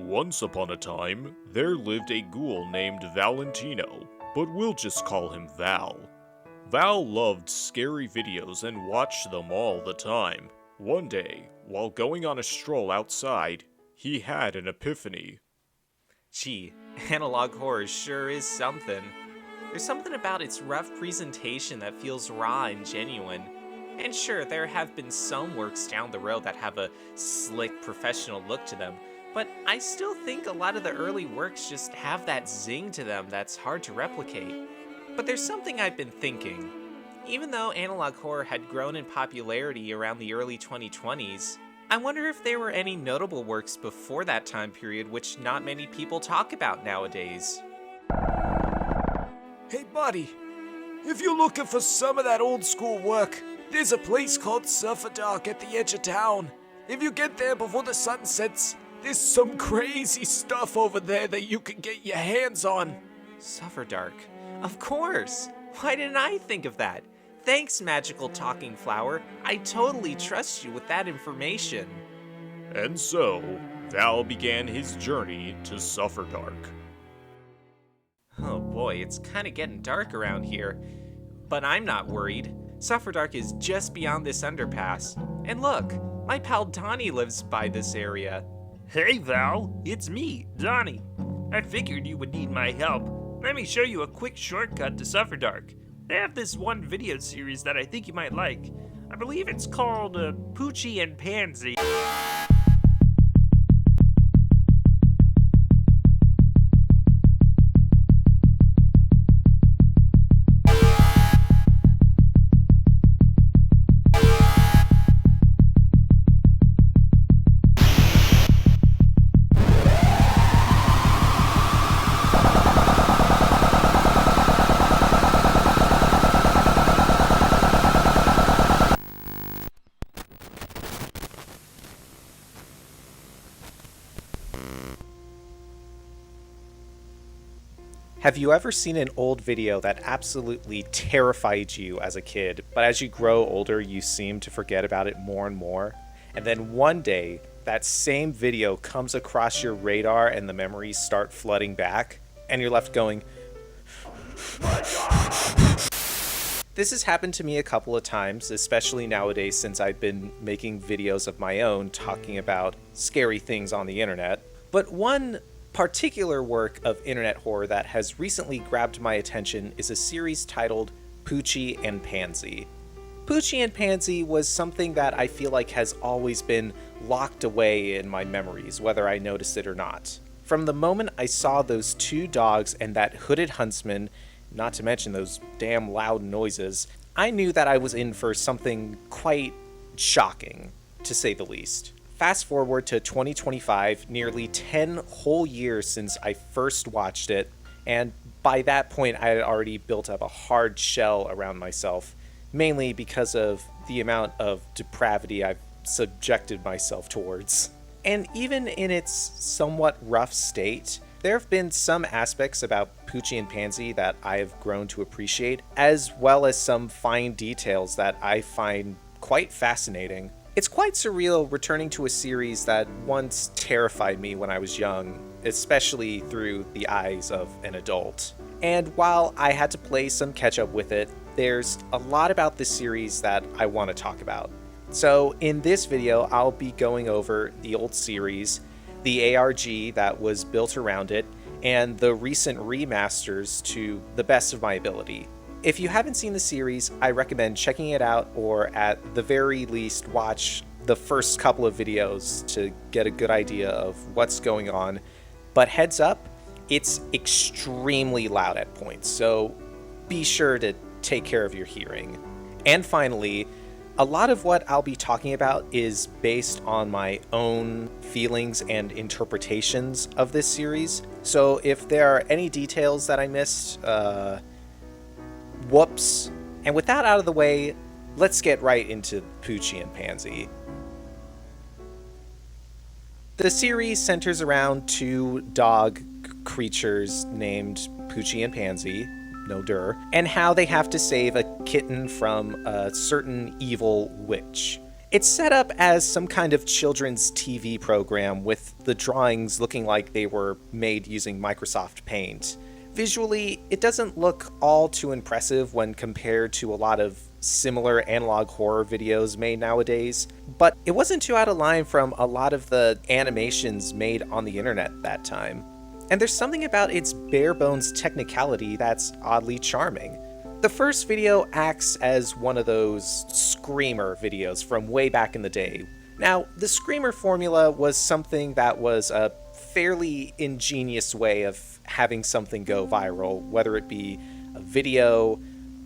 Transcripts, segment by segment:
Once upon a time, there lived a ghoul named Valentino, but we'll just call him Val. Val loved scary videos and watched them all the time. One day, while going on a stroll outside, he had an epiphany. Gee, analog horror sure is something. There's something about its rough presentation that feels raw and genuine. And sure, there have been some works down the road that have a slick, professional look to them, but I still think a lot of the early works just have that zing to them that's hard to replicate. But there's something I've been thinking. Even though analog horror had grown in popularity around the early 2020s, I wonder if there were any notable works before that time period which not many people talk about nowadays. Hey buddy, if you're looking for some of that old school work, there's a place called Sufferdark at the edge of town. If you get there before the sun sets, there's some crazy stuff over there that you can get your hands on. Sufferdark? Of course! Why didn't I think of that? Thanks, magical talking flower. I totally trust you with that information. And so, Val began his journey to Sufferdark. Oh boy, it's kinda getting dark around here. But I'm not worried. Sufferdark is just beyond this underpass. And look, my pal Donnie lives by this area. Hey Val, it's me, Donnie. I figured you would need my help. Let me show you a quick shortcut to Sufferdark. They have this one video series that I think you might like. I believe it's called Poochee and Pansy. Have you ever seen an old video that absolutely terrified you as a kid, but as you grow older, you seem to forget about it more and more? And then one day, that same video comes across your radar and the memories start flooding back, and you're left going, This has happened to me a couple of times, especially nowadays since I've been making videos of my own talking about scary things on the internet. But one particular work of internet horror that has recently grabbed my attention is a series titled Poochee and Pansy. Poochee and Pansy was something that I feel like has always been locked away in my memories, whether I noticed it or not. From the moment I saw those two dogs and that hooded huntsman, not to mention those damn loud noises, I knew that I was in for something quite shocking, to say the least. Fast forward to 2025, nearly 10 whole years since I first watched it, and by that point I had already built up a hard shell around myself, mainly because of the amount of depravity I've subjected myself towards. And even in its somewhat rough state, there have been some aspects about Poochee and Pansy that I've grown to appreciate, as well as some fine details that I find quite fascinating. It's quite surreal returning to a series that once terrified me when I was young, especially through the eyes of an adult. And while I had to play some catch up with it, there's a lot about this series that I want to talk about. So in this video, I'll be going over the old series, the ARG that was built around it, and the recent remasters to the best of my ability. If you haven't seen the series, I recommend checking it out, or at the very least watch the first couple of videos to get a good idea of what's going on. But heads up, it's extremely loud at points, so be sure to take care of your hearing. And finally, a lot of what I'll be talking about is based on my own feelings and interpretations of this series, so if there are any details that I missed, whoops. And with that out of the way, let's get right into Poochee and Pansy. The series centers around two dog creatures named Poochee and Pansy, no dur, and how they have to save a kitten from a certain evil witch. It's set up as some kind of children's TV program with the drawings looking like they were made using Microsoft Paint. Visually, it doesn't look all too impressive when compared to a lot of similar analog horror videos made nowadays, but it wasn't too out of line from a lot of the animations made on the internet that time. And there's something about its bare bones technicality that's oddly charming. The first video acts as one of those screamer videos from way back in the day. Now, the screamer formula was something that was a fairly ingenious way of having something go viral, whether it be a video,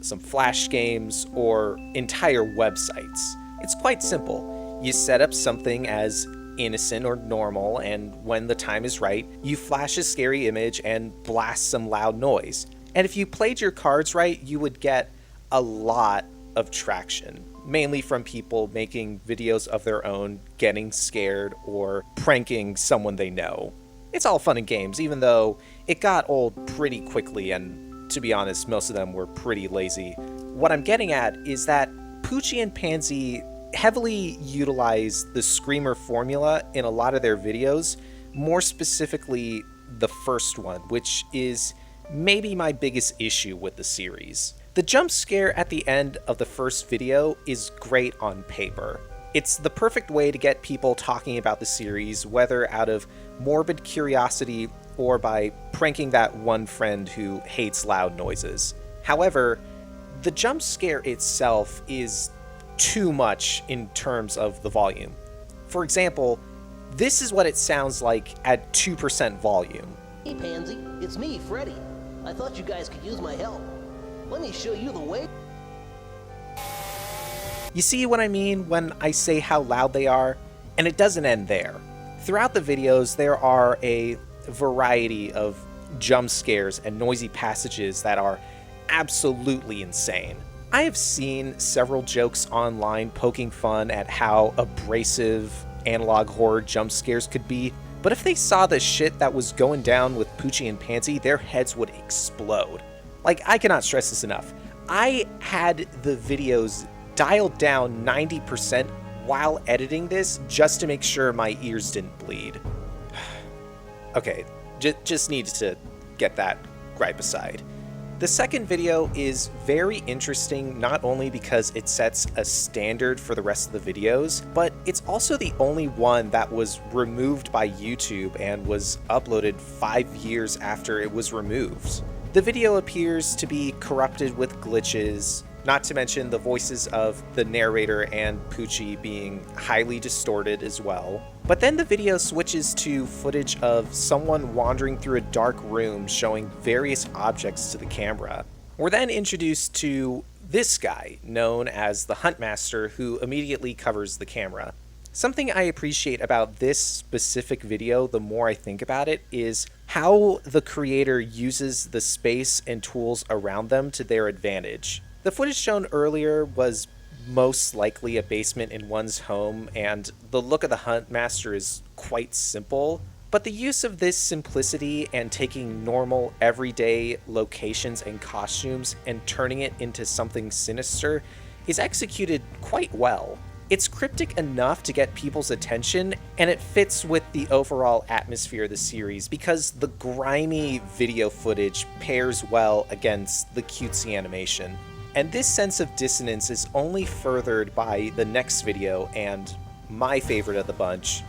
some flash games, or entire websites. It's quite simple. You set up something as innocent or normal, and when the time is right, you flash a scary image and blast some loud noise. And if you played your cards right, you would get a lot of traction, mainly from people making videos of their own, getting scared, or pranking someone they know. It's all fun and games, even though it got old pretty quickly, and to be honest, most of them were pretty lazy. What I'm getting at is that Poochee and Pansy heavily utilize the screamer formula in a lot of their videos, more specifically the first one, which is maybe my biggest issue with the series. The jump scare at the end of the first video is great on paper. It's the perfect way to get people talking about the series, whether out of morbid curiosity or by pranking that one friend who hates loud noises. However, the jump scare itself is too much in terms of the volume. For example, this is what it sounds like at 2% volume. Hey Pansy, it's me, Freddy. I thought you guys could use my help. Let me show you the way. You see what I mean when I say how loud they are? And it doesn't end there. Throughout the videos, there are a variety of jump scares and noisy passages that are absolutely insane. I have seen several jokes online poking fun at how abrasive analog horror jump scares could be, but if they saw the shit that was going down with Poochee and Pansy, their heads would explode. Like, I cannot stress this enough. I had the videos dialed down 90% while editing this just to make sure my ears didn't bleed. Okay, just needed to get that gripe aside. The second video is very interesting not only because it sets a standard for the rest of the videos, but it's also the only one that was removed by YouTube and was uploaded 5 years after it was removed. The video appears to be corrupted with glitches, not to mention the voices of the narrator and Poochee being highly distorted as well. But then the video switches to footage of someone wandering through a dark room showing various objects to the camera. We're then introduced to this guy, known as the Huntmaster, who immediately covers the camera. Something I appreciate about this specific video, the more I think about it, is how the creator uses the space and tools around them to their advantage. The footage shown earlier was most likely a basement in one's home, and the look of the Huntmaster is quite simple, but the use of this simplicity and taking normal, everyday locations and costumes and turning it into something sinister is executed quite well. It's cryptic enough to get people's attention, and it fits with the overall atmosphere of the series because the grimy video footage pairs well against the cutesy animation. And this sense of dissonance is only furthered by the next video and my favorite of the bunch,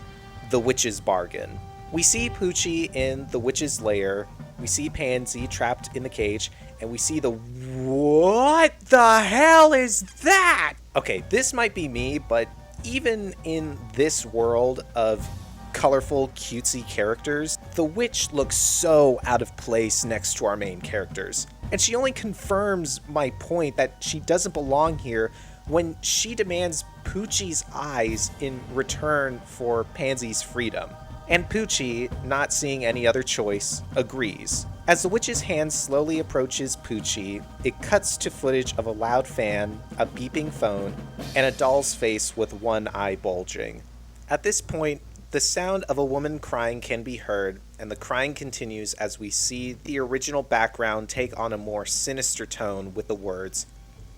The Witch's Bargain. We see Poochee in the witch's lair, we see Pansy trapped in the cage, and we see the what the hell is that? Okay, this might be me, but even in this world of colorful, cutesy characters, the witch looks so out of place next to our main characters. And she only confirms my point that she doesn't belong here when she demands Poochee's eyes in return for Pansy's freedom. And Poochee, not seeing any other choice, agrees. As the witch's hand slowly approaches Poochee, it cuts to footage of a loud fan, a beeping phone, and a doll's face with one eye bulging. At this point, the sound of a woman crying can be heard, and the crying continues as we see the original background take on a more sinister tone with the words,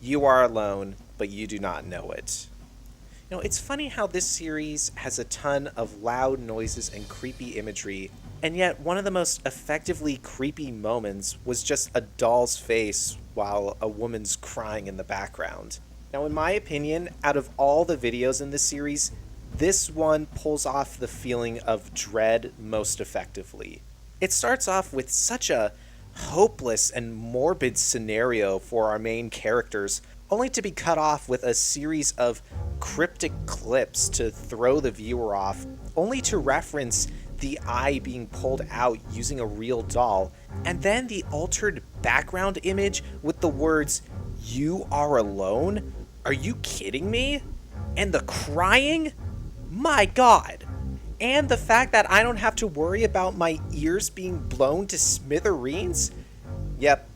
"You are alone, but you do not know it." It's funny how this series has a ton of loud noises and creepy imagery, and yet one of the most effectively creepy moments was just a doll's face while a woman's crying in the background. Now, in my opinion, out of all the videos in this series, this one pulls off the feeling of dread most effectively. It starts off with such a hopeless and morbid scenario for our main characters, only to be cut off with a series of cryptic clips to throw the viewer off, only to reference the eye being pulled out using a real doll, and then the altered background image with the words, "You are alone? Are you kidding me?" And the crying? My god! And the fact that I don't have to worry about my ears being blown to smithereens? Yep,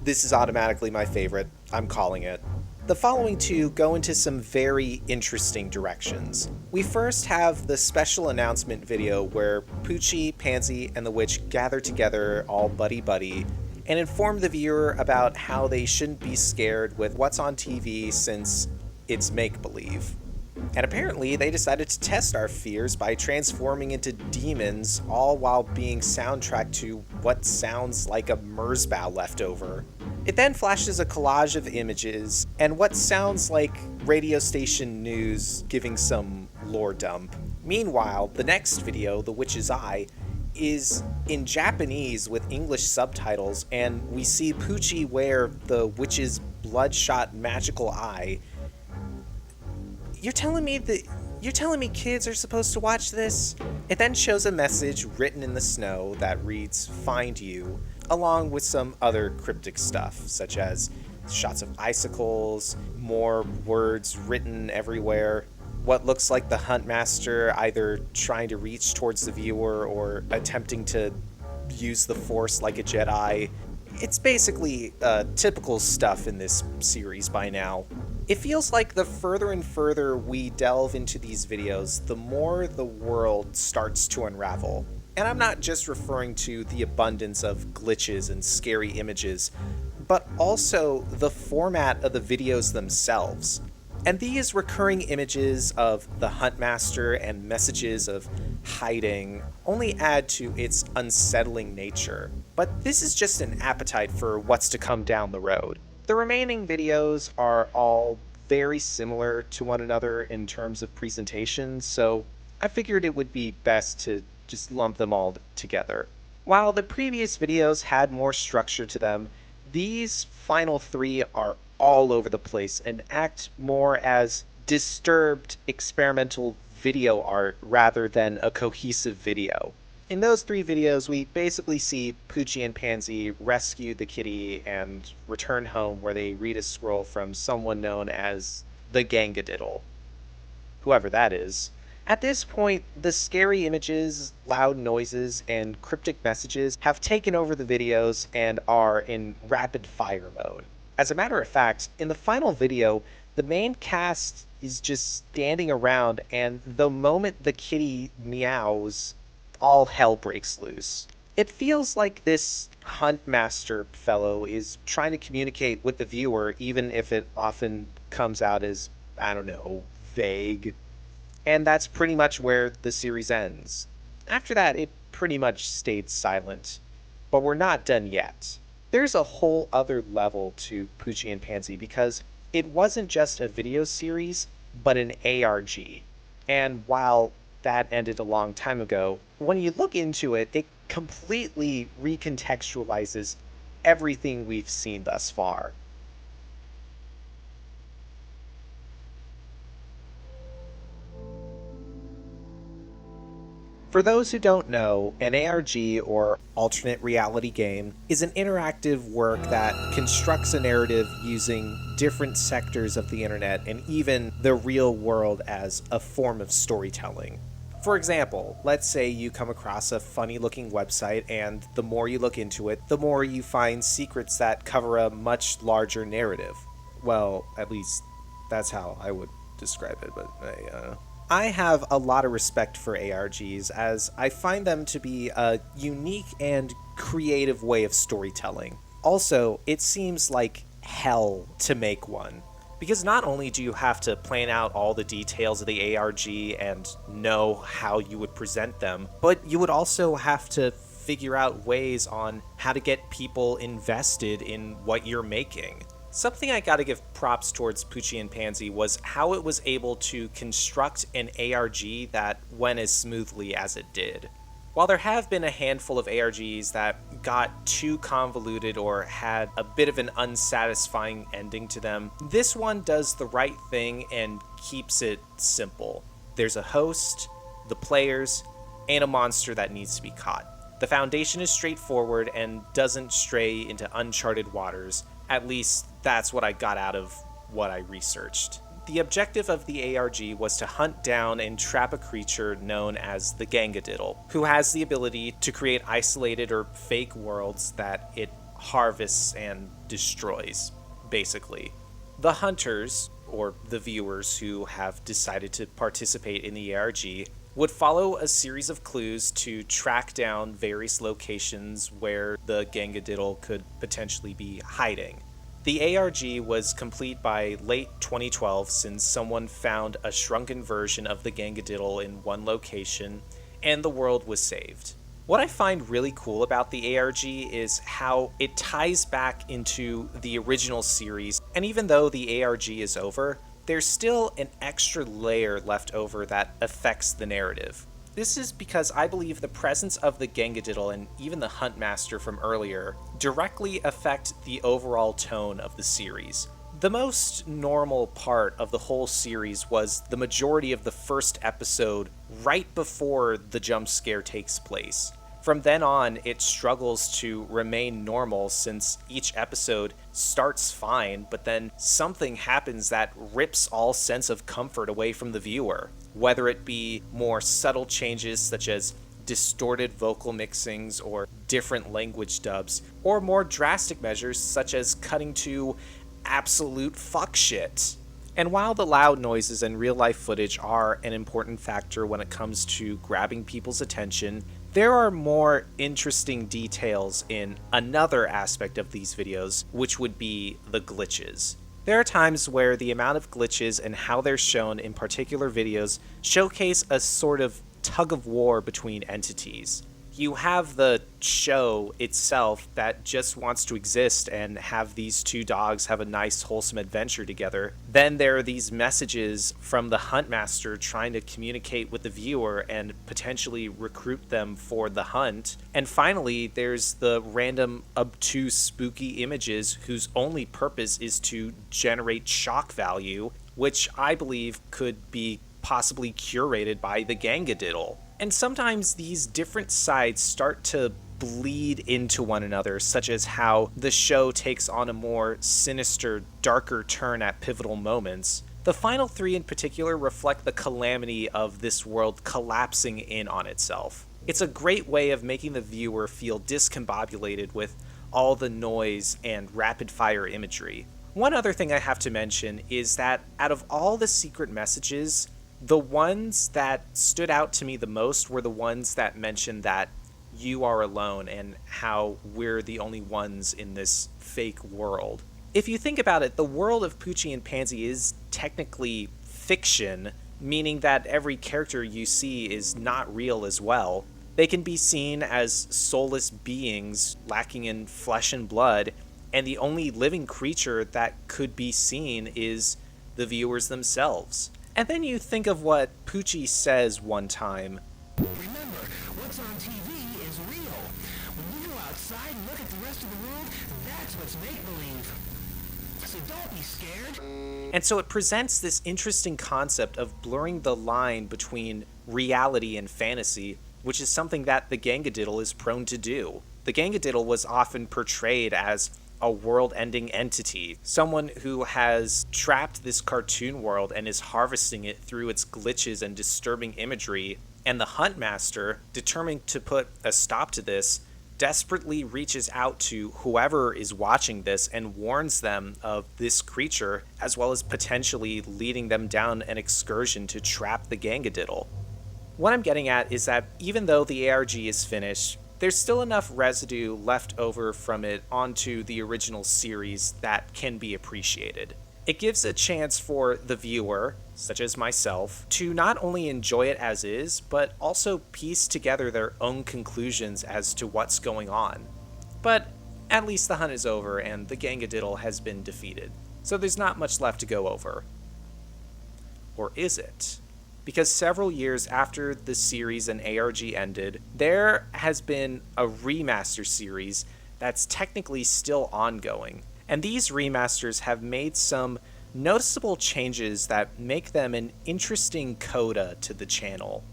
this is automatically my favorite. I'm calling it. The following two go into some very interesting directions. We first have the special announcement video where Poochie, Pansy, and the witch gather together all buddy-buddy and inform the viewer about how they shouldn't be scared with what's on TV since it's make-believe. And apparently they decided to test our fears by transforming into demons, all while being soundtracked to what sounds like a Merzbow leftover. It then flashes a collage of images and what sounds like radio station news giving some lore dump. Meanwhile, the next video, The Witch's Eye, is in Japanese with English subtitles, and we see Poochie wear the witch's bloodshot magical eye. You're telling me kids are supposed to watch this? It then shows a message written in the snow that reads, "Find you," along with some other cryptic stuff, such as shots of icicles, more words written everywhere, what looks like the Huntmaster either trying to reach towards the viewer or attempting to use the Force like a Jedi. It's basically typical stuff in this series by now. It feels like the further and further we delve into these videos, the more the world starts to unravel. And I'm not just referring to the abundance of glitches and scary images, but also the format of the videos themselves. And these recurring images of the Huntmaster and messages of hiding only add to its unsettling nature. But this is just an appetite for what's to come down the road. The remaining videos are all very similar to one another in terms of presentation, so I figured it would be best to just lump them all together. While the previous videos had more structure to them, these final three are all over the place and act more as disturbed experimental video art rather than a cohesive video. In those three videos, we basically see Poochie and Pansy rescue the kitty and return home where they read a scroll from someone known as the Gangadiddle, whoever that is. At this point, the scary images, loud noises, and cryptic messages have taken over the videos and are in rapid fire mode. As a matter of fact, in the final video, the main cast is just standing around, and the moment the kitty meows, all hell breaks loose. It feels like this Huntmaster fellow is trying to communicate with the viewer, even if it often comes out as, I don't know, vague. And that's pretty much where the series ends. After that, it pretty much stayed silent. But we're not done yet. There's a whole other level to Poochie and Pansy because it wasn't just a video series, but an ARG. And while that ended a long time ago, when you look into it, it completely recontextualizes everything we've seen thus far. For those who don't know, an ARG, or alternate reality game, is an interactive work that constructs a narrative using different sectors of the internet and even the real world as a form of storytelling. For example, let's say you come across a funny-looking website, and the more you look into it, the more you find secrets that cover a much larger narrative. Well, at least that's how I would describe it, but I have a lot of respect for ARGs, as I find them to be a unique and creative way of storytelling. Also, it seems like hell to make one. Because not only do you have to plan out all the details of the ARG and know how you would present them, but you would also have to figure out ways on how to get people invested in what you're making. Something I gotta give props towards Poochee and Pansy was how it was able to construct an ARG that went as smoothly as it did. While there have been a handful of ARGs that got too convoluted or had a bit of an unsatisfying ending to them, this one does the right thing and keeps it simple. There's a host, the players, and a monster that needs to be caught. The foundation is straightforward and doesn't stray into uncharted waters. At least, that's what I got out of what I researched. The objective of the ARG was to hunt down and trap a creature known as the Gangadiddle, who has the ability to create isolated or fake worlds that it harvests and destroys, basically. The hunters, or the viewers who have decided to participate in the ARG, would follow a series of clues to track down various locations where the Gangadiddle could potentially be hiding. The ARG was complete by late 2012 since someone found a shrunken version of the Gangadiddle in one location, and the world was saved. What I find really cool about the ARG is how it ties back into the original series, and even though the ARG is over, there's still an extra layer left over that affects the narrative. This is because I believe the presence of the Gangadiddle and even the Huntmaster from earlier directly affect the overall tone of the series. The most normal part of the whole series was the majority of the first episode right before the jump scare takes place. From then on, it struggles to remain normal since each episode starts fine, but then something happens that rips all sense of comfort away from the viewer. Whether it be more subtle changes such as distorted vocal mixings or different language dubs, or more drastic measures such as cutting to absolute fuck shit. And while the loud noises and real-life footage are an important factor when it comes to grabbing people's attention, there are more interesting details in another aspect of these videos, which would be the glitches. There are times where the amount of glitches and how they're shown in particular videos showcase a sort of tug of war between entities. You have the show itself that just wants to exist and have these two dogs have a nice wholesome adventure together. Then there are these messages from the Huntmaster trying to communicate with the viewer and potentially recruit them for the hunt. And finally, there's the random obtuse spooky images whose only purpose is to generate shock value, which I believe could be possibly curated by the Gangadiddle. And sometimes these different sides start to bleed into one another, such as how the show takes on a more sinister, darker turn at pivotal moments. The final three in particular reflect the calamity of this world collapsing in on itself. It's a great way of making the viewer feel discombobulated with all the noise and rapid-fire imagery. One other thing I have to mention is that out of all the secret messages, the ones that stood out to me the most were the ones that mentioned that you are alone and how we're the only ones in this fake world. If you think about it, the world of Poochee and Pansy is technically fiction, meaning that every character you see is not real as well. They can be seen as soulless beings lacking in flesh and blood, and the only living creature that could be seen is the viewers themselves. And then you think of what Poochee says one time. Remember, what's on TV is real. When you go outside and look at the rest of the world, that's what's make-believe. So don't be scared. And so it presents this interesting concept of blurring the line between reality and fantasy, which is something that the Gangadiddle is prone to do. The Gangadiddle was often portrayed as a world-ending entity, someone who has trapped this cartoon world and is harvesting it through its glitches and disturbing imagery, and the Huntmaster, determined to put a stop to this, desperately reaches out to whoever is watching this and warns them of this creature, as well as potentially leading them down an excursion to trap the Gangadiddle. What I'm getting at is that even though the ARG is finished, there's still enough residue left over from it onto the original series that can be appreciated. It gives a chance for the viewer, such as myself, to not only enjoy it as is, but also piece together their own conclusions as to what's going on. But at least the hunt is over and the Gangadiddle has been defeated, so there's not much left to go over. Or is it? Because several years after the series and ARG ended, there has been a Remastered Series that's technically still ongoing. And these remasters have made some noticeable changes that make them an interesting coda to the channel.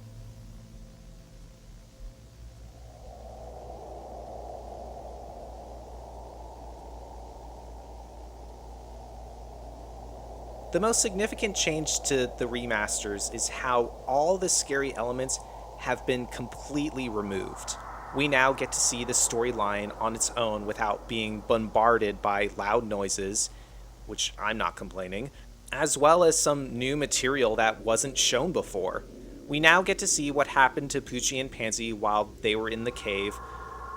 The most significant change to the remasters is how all the scary elements have been completely removed. We now get to see the storyline on its own without being bombarded by loud noises, which I'm not complaining, as well as some new material that wasn't shown before. We now get to see what happened to Poochee and Pansy while they were in the cave.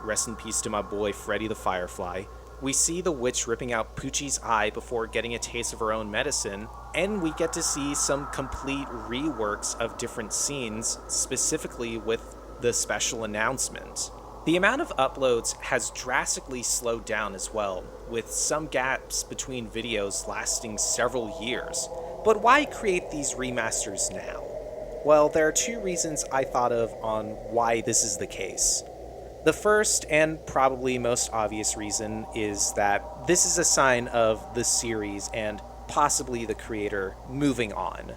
Rest in peace to my boy Freddy the Firefly. We see the witch ripping out Poochie's eye before getting a taste of her own medicine, and we get to see some complete reworks of different scenes, specifically with the special announcement. The amount of uploads has drastically slowed down as well, with some gaps between videos lasting several years. But why create these remasters now? Well, there are two reasons I thought of on why this is the case. The first, and probably most obvious reason, is that this is a sign of the series and possibly the creator moving on.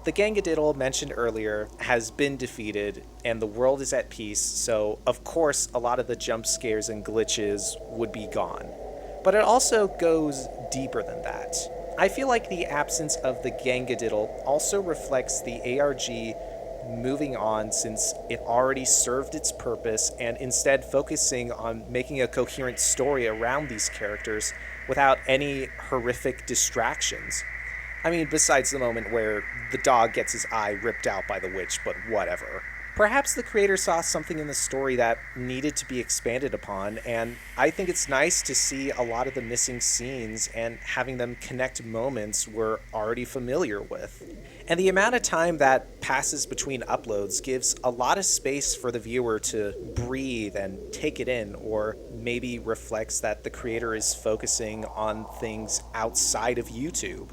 The Gangadiddle mentioned earlier has been defeated and the world is at peace, so of course a lot of the jump scares and glitches would be gone. But it also goes deeper than that. I feel like the absence of the Gangadiddle also reflects the ARG moving on, since it already served its purpose and instead focusing on making a coherent story around these characters without any horrific distractions. I mean, besides the moment where the dog gets his eye ripped out by the witch, but whatever. Perhaps the creator saw something in the story that needed to be expanded upon, and I think it's nice to see a lot of the missing scenes and having them connect moments we're already familiar with. And the amount of time that passes between uploads gives a lot of space for the viewer to breathe and take it in, or maybe reflects that the creator is focusing on things outside of YouTube.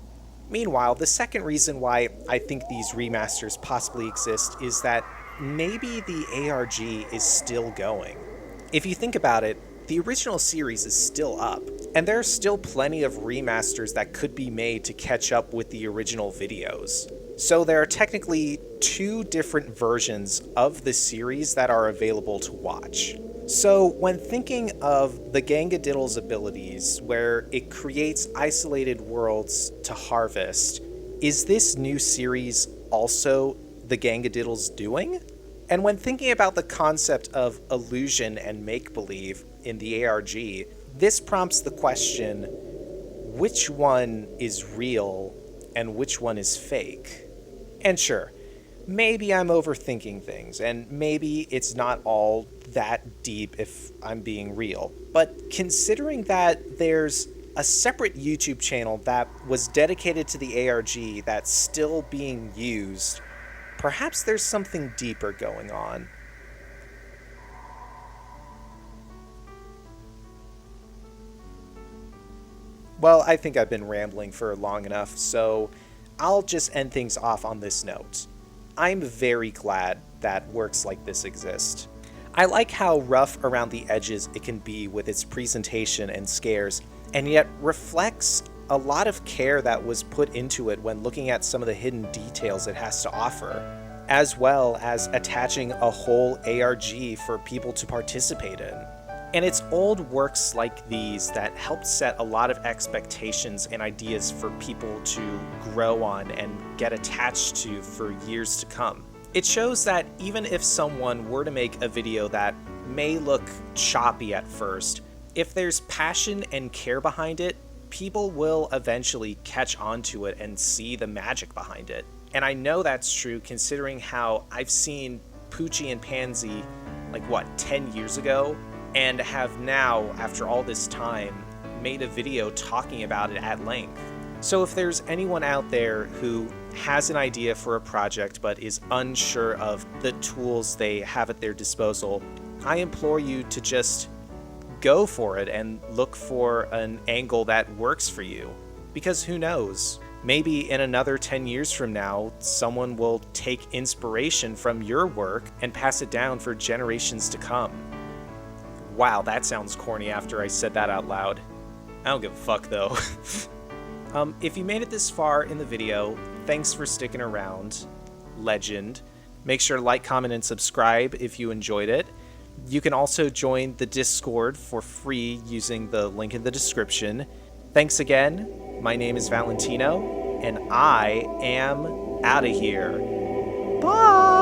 Meanwhile, the second reason why I think these remasters possibly exist is that maybe the ARG is still going. If you think about it, the original series is still up, and there are still plenty of remasters that could be made to catch up with the original videos. So there are technically two different versions of the series that are available to watch. So when thinking of the Gangadiddle's abilities, where it creates isolated worlds to harvest, is this new series also the Gangadiddle's doing? And when thinking about the concept of illusion and make-believe in the ARG, this prompts the question, which one is real and which one is fake? And sure, maybe I'm overthinking things, and maybe it's not all that deep if I'm being real. But considering that there's a separate YouTube channel that was dedicated to the ARG that's still being used, perhaps there's something deeper going on. Well, I think I've been rambling for long enough, so I'll just end things off on this note. I'm very glad that works like this exist. I like how rough around the edges it can be with its presentation and scares, and yet reflects a lot of care that was put into it when looking at some of the hidden details it has to offer, as well as attaching a whole ARG for people to participate in. And it's old works like these that helped set a lot of expectations and ideas for people to grow on and get attached to for years to come. It shows that even if someone were to make a video that may look choppy at first, if there's passion and care behind it, people will eventually catch on to it and see the magic behind it. And I know that's true considering how I've seen Poochee and Pansy, 10 years ago, and have now, after all this time, made a video talking about it at length. So if there's anyone out there who has an idea for a project but is unsure of the tools they have at their disposal, I implore you to just go for it and look for an angle that works for you. Because who knows? Maybe in another 10 years from now, someone will take inspiration from your work and pass it down for generations to come. Wow, that sounds corny after I said that out loud. I don't give a fuck though. If you made it this far in the video, thanks for sticking around, legend. Make sure to like, comment, and subscribe if you enjoyed it. You can also join the Discord for free using the link in the description. Thanks again. My name is Valentino, and I am out of here. Bye!